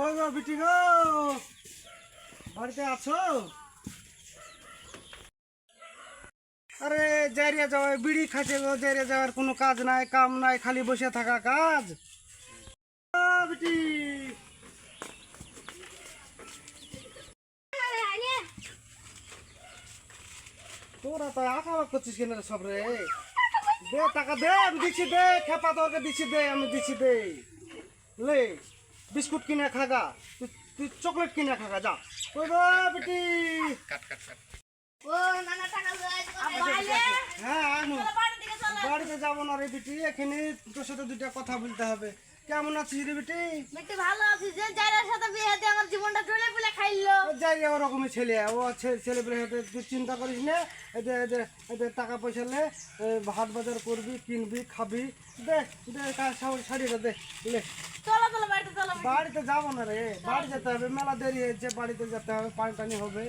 ও গো বিটি গো, বাড়িতে আছো? আরে জারিয়া যাওয়া বিড়ি খাইছে গো, জারিয়া যাওয়ার কোনো কাজ নাই, কাম নাই, খালি বসে থাকা কাজ। বিটি তোরা তো আঁকা করছিস কেন রে সব রে? দে টাকা দে, আমি দিচ্ছি দে, খেপা তোকে দিচ্ছি দে, আমি দিচ্ছি দে। লে বিস্কুট কিনে খাগা, তুই চকলেট কিনে খাগা যা। ওই গো বিটি। ও নানা টাকা লই হ্যাঁ আনু, বাড়ির দিকে চলো। বাড়িতে যাবো না রে বিটি, এখানে তোর সাথে দুইটা কথা বলতে হবে। কেমন আছিস রে বিটি? বেটি ভালো আছি, যে যাইরার সাথে বিয়ে দিয়ে আমার জীবনটা জ্বলে পুলে খাইলো। যাই ওরকমই ছেলে, ও ছেলে পেলে হতে তুই চিন্তা করিস না। এতে এতে এতে টাকা পয়সা নে, হাট বাজার করবি, কিনবি, খাবি। দে দে শাড়িটা দে লে। চলো চলো বাড়িতে চলো। বাড়িতে যাবো না রে, বাড়ি যেতে হবে, মেলা দেরি হয়েছে, বাড়িতে যেতে হবে, পানি টানি হবে।